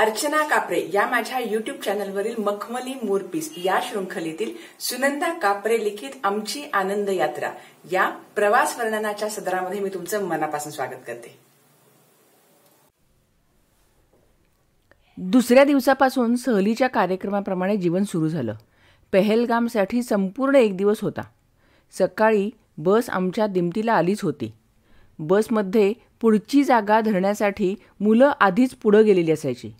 अर्चना कापरे या माझ्या युट्यूब चॅनलवरील मखमली मोरपीस या शृंखलेतील सुनंदा कापरे लिखित आमची आनंद यात्रा या प्रवास वर्णनाच्या सदरामध्ये मी तुमचं मनापासून स्वागत करते। दुसऱ्या दिवसापासून सहलीच्या कार्यक्रमाप्रमाणे जीवन सुरू झालं। पहलगामसाठी संपूर्ण एक दिवस होता। सकाळी बस आमच्या दिमतीला आलीच होती। बसमध्ये पुढची जागा धरण्यासाठी मुलं आधीच पुढे गेलेली असायची।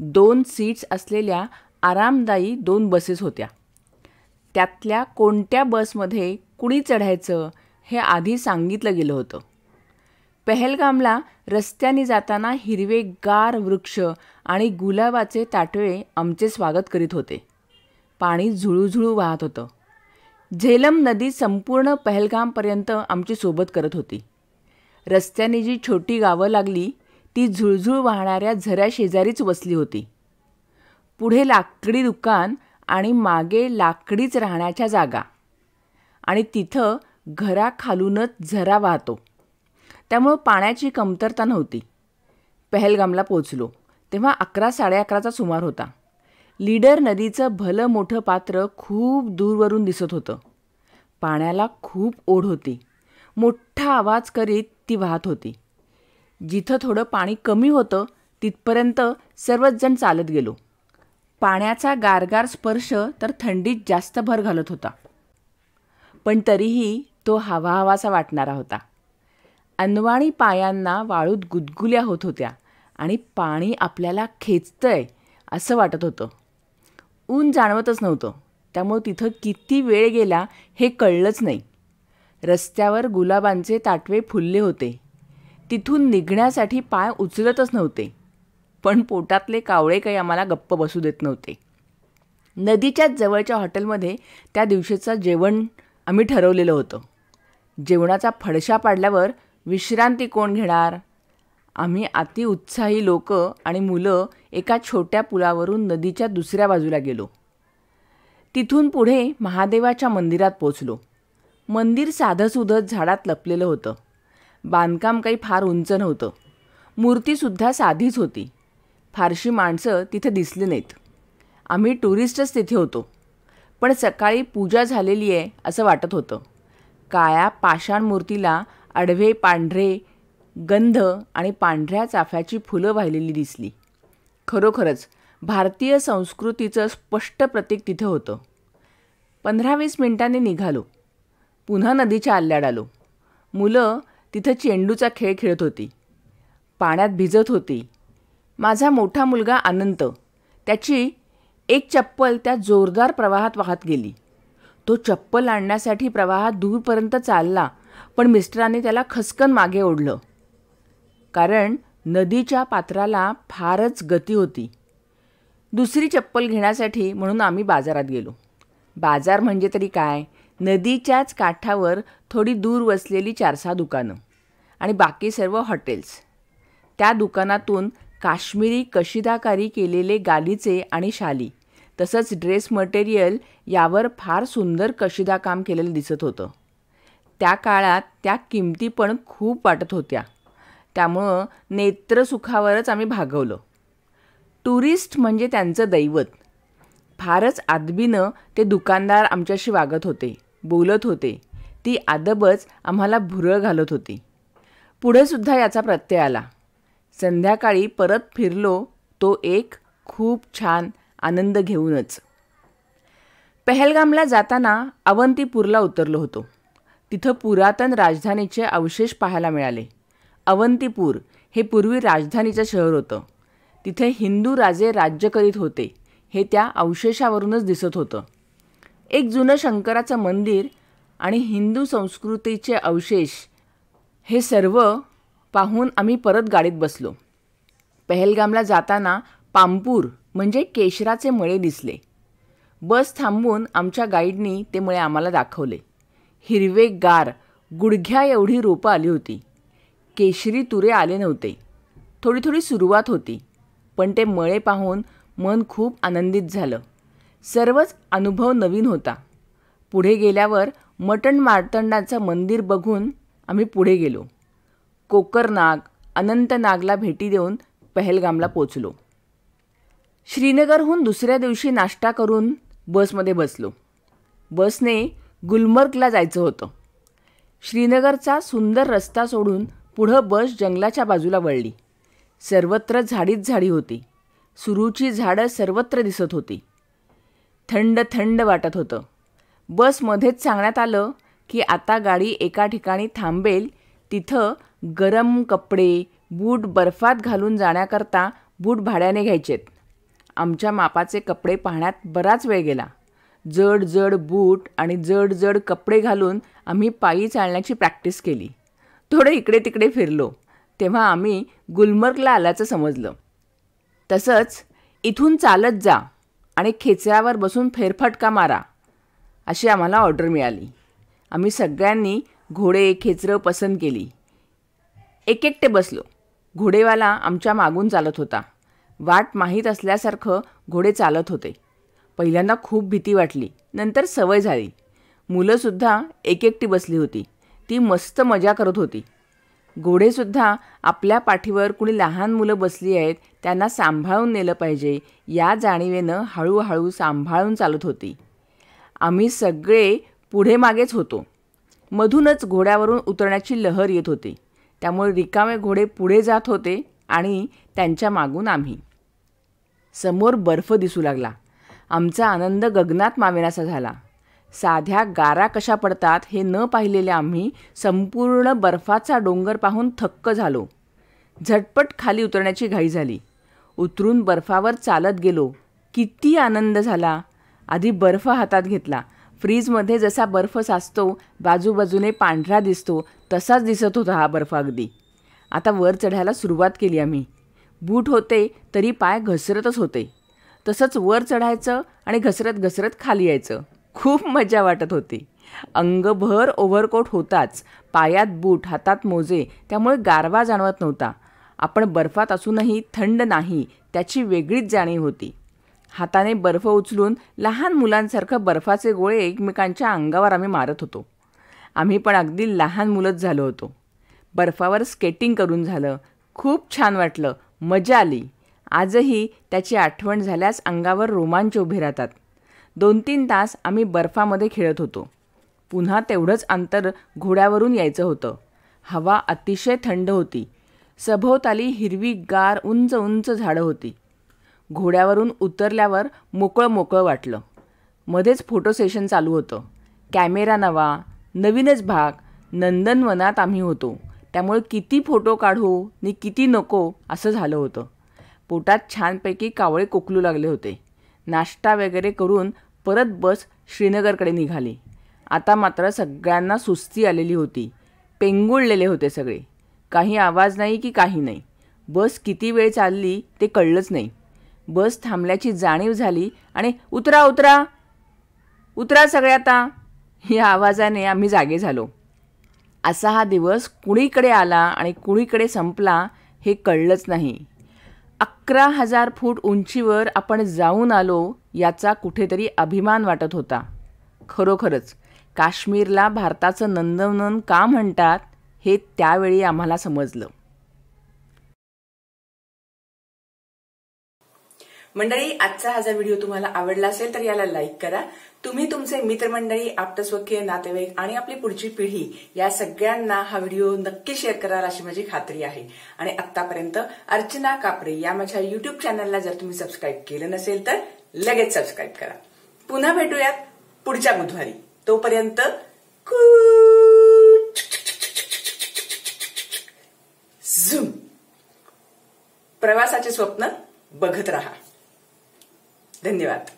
2 सीट्स असलेल्या आरामदायी 2 बसेस होत्या। त्यातल्या कोणत्या बसमध्ये कुणी चढायचं हे आधी सांगितलं गेलं होतं। पहलगामला रस्त्याने जाताना हिरवेगार वृक्ष आणि गुलाबाचे ताटवे आमचे स्वागत करीत होते। पाणी झुळूझुळू वाहत होतं। झेलम नदी संपूर्ण पहलगामपर्यंत आमची सोबत करत होती। रस्त्याने जी छोटी गावं लागली ती झुळझुळ वाहणाऱ्या झऱ्याशेजारीच वसली होती। पुढे लाकडी दुकान आणि मागे लाकडीच राहण्याच्या जागा आणि तिथं घराखालूनच झरा वाहतो, त्यामुळं पाण्याची कमतरता नव्हती। पहलगामला पोचलो तेव्हा 11-11:30चा सुमार होता। लीडर नदीचं भलं मोठं पात्र खूप दूरवरून दिसत होतं। पाण्याला खूप ओढ होती। मोठा आवाज करीत ती वाहत होती। जिथं थोडं पाणी कमी होतं तिथपर्यंत सर्वच जण चालत गेलो। पाण्याचा गारगार स्पर्श तर थंडीत जास्त भर घालत होता, पण तरीही तो हवाहवासा वाटणारा होता। अनवाणी पायांना वाळूत गुदगुल्या होत होत्या आणि पाणी आपल्याला खेचतंय असं वाटत होतं। ऊन जाणवतच नव्हतं, त्यामुळे तिथं किती वेळ गेला हे कळलंच नाही। रस्त्यावर गुलाबांचे ताटवे फुलले होते। तिथून निघण्यासाठी पाय उचलतच नव्हते, पण पोटातले कावळे काही आम्हाला गप्प बसू देत नव्हते। नदीच्याच जवळच्या हॉटेलमध्ये त्या दिवशीचं जेवण आम्ही ठरवलेलं होतं। जेवणाचा फडशा पाडल्यावर विश्रांती कोण घेणार? आम्ही अतिउत्साही लोक आणि मुलं एका छोट्या पुलावरून नदीच्या दुसऱ्या बाजूला गेलो। तिथून पुढे महादेवाच्या मंदिरात पोचलो। मंदिर साधंसुधं झाडात लपलेलं होतं। बांधकाम काही फार उंच नव्हतं। मूर्तीसुद्धा साधीच होती। फारशी माणसं तिथे दिसली नाहीत। आम्ही टुरिस्टच तिथे होतो, पण सकाळी पूजा झालेली आहे असं वाटत होतं। काळ्या पाषाण मूर्तीला आडवे पांढरे गंध आणि पांढऱ्या चाफ्याची फुलं वाहिलेली दिसली। खरोखरच भारतीय संस्कृतीचं स्पष्ट प्रतीक तिथे होतं। 15-20 मिनिटांनी निघालो। पुन्हा नदीच्या आल्याड आलो। मुलं तिथं चेंडूचा खेळ खेळत होती, पाण्यात भिजत होती। माझा मोठा मुलगा अनंत, त्याची एक चप्पल त्या जोरदार प्रवाहात वाहत गेली। तो चप्पल आणण्यासाठी प्रवाहात दूरपर्यंत चालला, पण मिस्टरांनी त्याला खसकन मागे ओढलं, कारण नदीच्या पात्राला फारच गती होती। दुसरी चप्पल घेण्यासाठी म्हणून आम्ही बाजारात गेलो। बाजार म्हणजे तरी काय, नदीच्याच काठावर थोडी दूर वसलेली 4-6 दुकानं आणि बाकी सर्व हॉटेल्स। त्या दुकानातून काश्मीरी कशिदाकारी केलेले गालिचे आणि शाली तसंच ड्रेस मटेरियल यावर फार सुंदर कशिदाकाम केलेलं दिसत होतं। त्या काळात त्या किमती पण खूप वाटत होत्या, त्यामुळं नेत्रसुखावरच आम्ही भागवलं। टुरिस्ट म्हणजे त्यांचं दैवत। फारच अदबीनं ते दुकानदार आमच्याशी वागत होते, बोलत होते। ती अदबच आम्हाला भुरळ घालत होती। पुढे सुद्धा याचा प्रत्यय आला। संध्याकाळी परत फिरलो तो एक खूप छान आनंद घेऊनच। पहलगामला जाताना अवंतीपूरला उतरलो होतो। तिथं पुरातन राजधानीचे अवशेष पाहायला मिळाले। अवंतीपूर हे पूर्वी राजधानीचं शहर होतं। तिथे हिंदू राजे राज्य करीत होते हे त्या अवशेषावरूनच दिसत होतं। एक जुनं शंकराचं मंदिर आणि हिंदू संस्कृतीचे अवशेष हे सर्व पाहून आम्ही परत गाडीत बसलो। पहलगामला जाताना पामपूर म्हणजे केशराचे मळे दिसले। बस थांबवून आमच्या गाईडनी ते मळे आम्हाला दाखवले। हिरवेगार गुडघ्या एवढी रोपं आली होती। केशरी तुरे आले नव्हते। थोडी थोडी सुरुवात होती, पण ते मळे पाहून मन खूप आनंदित झालं। सर्वच अनुभव नवीन होता। पुढे गेल्यावर मटण मार्तंडाचं मंदिर बघून आम्ही पुढे गेलो। कोकरनाग, अनंतनागला भेटी देऊन पहलगामला पोचलो। श्रीनगरहून दुसऱ्या दिवशी नाश्ता करून बसमध्ये बसलो. बसने गुलमर्गला जायचं होतं. श्रीनगरचा सुंदर रस्ता सोडून पुढं बस जंगलाच्या बाजूला वळली. सर्वत्र झाडीच झाडी होती. सुरूची झाडं सर्वत्र दिसत होती. थंड थंड वाटत होतं. बसमध्येच सांगण्यात आलं की आता गाडी एका ठिकाणी थांबेल. तिथं गरम कपडे, बूट बर्फात घालून जाण्याकरता बूट भाड्याने घ्यायचेत. आमच्या मापाचे कपडे पाहण्यात बराच वेळ गेला. जड जड बूट आणि जड जड कपडे घालून आम्ही पायी चालण्याची प्रॅक्टिस केली. थोडं इकडे तिकडे फिरलो तेव्हा आम्ही गुलमर्गला आल्याचं समजलं. तसंच इथून चालत जा आणि खेचरावर बसून फेरफटका मारा अशी आम्हाला ऑर्डर मिळाली. आम्ही सगळ्यांनी घोडे खेचरं पसंत केली. एकटे बसलो. घोडेवाला आमच्या मागून चालत होता. वाट माहीत असल्यासारखं घोडे चालत होते. पहिल्यांदा खूप भीती वाटली, नंतर सवय झाली. मुलंसुद्धा एकटी बसली होती. ती मस्त मजा करत होती. घोडेसुद्धा आपल्या पाठीवर कुणी लहान मुलं बसली आहेत त्यांना सांभाळून नेलं पाहिजे या जाणीवेनं हळूहळू सांभाळून चालत होती. आम्ही सगळे पुढे मागेच होतो. मधूनच घोड्यावरून उतरण्याची लहर येत होती. त्यामुळे रिकामे घोडे पुढे जात होते आणि त्यांच्या मागून आम्ही. समोर बर्फ दिसू लागला. आमचा आनंद गगनात मावेनासा झाला. साध्या गारा कशा पडतात हे न पाहिलेले आम्ही संपूर्ण बर्फाचा डोंगर पाहून थक्क झालो. झटपट खाली उतरण्याची घाई झाली. उतरून बर्फावर चालत गेलो. किती आनंद झाला. आधी बर्फ हातात घेतला. फ्रीजमध्ये जसा बर्फ साचतो, बाजूबाजूने पांढरा दिसतो, तसाच दिसत होता हा बर्फ अगदी. आता वर चढायला सुरुवात केली आम्ही. बूट होते तरी पाय घसरतच होते. तसंच वर चढायचं आणि घसरत घसरत खाली यायचं. खूप मजा वाटत होती. अंगभर ओव्हरकोट होताच, पायात बूट, हातात मोजे, त्यामुळे गारवा जाणवत नव्हता. आपण बर्फात असूनही थंड नाही त्याची वेगळीच जाणीव होती. हाताने बर्फ उचलून लहान मुलांसारखं बर्फाचे गोळे एकमेकांच्या अंगावर आम्ही मारत होतो. आम्ही पण अगदी लहान मुलंच झालो होतो. बर्फावर स्केटिंग करून झालं. खूप छान वाटलं. मजा आली. आजही त्याची आठवण झाल्यास अंगावर रोमांच उभे राहतात. 2-3 तास आम्ही बर्फामध्ये खेळत होतो. पुन्हा तेवढंच अंतर घोड्यावरून यायचं होतं. हवा अतिशय थंड होती. सभोवताली हिरवीगार उंच उंच झाडं होती. घोड्यावरून उतरल्यावर मोकळं मोकळं वाटलं. मध्येच फोटो सेशन चालू होतं. कॅमेरा नवा, नवीनच भाग. नंदनवनात आम्ही होतो. त्यामुळे किती फोटो काढू नि किती नको असं झालं होतं. पोटात छानपैकी कावळे कोकलू लागले होते. नाश्ता वगैरे करून परत बस श्रीनगरकडे निघाली. आता मात्र सगळ्यांना सुस्ती आलेली होती. पेंगुळलेले होते सगळे. काही आवाज नाही की काही नाही. बस किती वेळ चालली ते कळलंच नाही. बस थांबल्याची जाणीव झाली आणि उतरा उतरा उतरा सगळे आता या आवाजाने आम्ही जागे झालो. असा हा दिवस कुणीकडे आला आणि कुणीकडे संपला हे कळलंच नाही. 11,000 फूट उंचीवर आपण जाऊन आलो याचा कुठेतरी अभिमान वाटत होता. खरोखरच काश्मीरला भारताचं नंदनवन का म्हणतात हे त्यावेळी आम्हाला समजलं. मंडळी, आजचा हा जर व्हिडिओ तुम्हाला आवडला असेल तर याला लाईक करा. तुम्ही तुमचे मित्रमंडळी, आप्तस्वकीय, नातेवाईक आणि आपली पुढची पिढी या सगळ्यांना हा व्हिडिओ नक्की शेअर कराल अशी माझी खात्री आहे. आणि आतापर्यंत अर्चना कापरे या माझ्या युट्यूब चॅनलला जर तुम्ही सबस्क्राईब केलं नसेल तर लगेच सबस्क्राईब करा. पुन्हा भेटूयात पुढच्या बुधवारी. तोपर्यंत झूम. प्रवासाचे स्वप्न बघत राहा. धन्यवाद.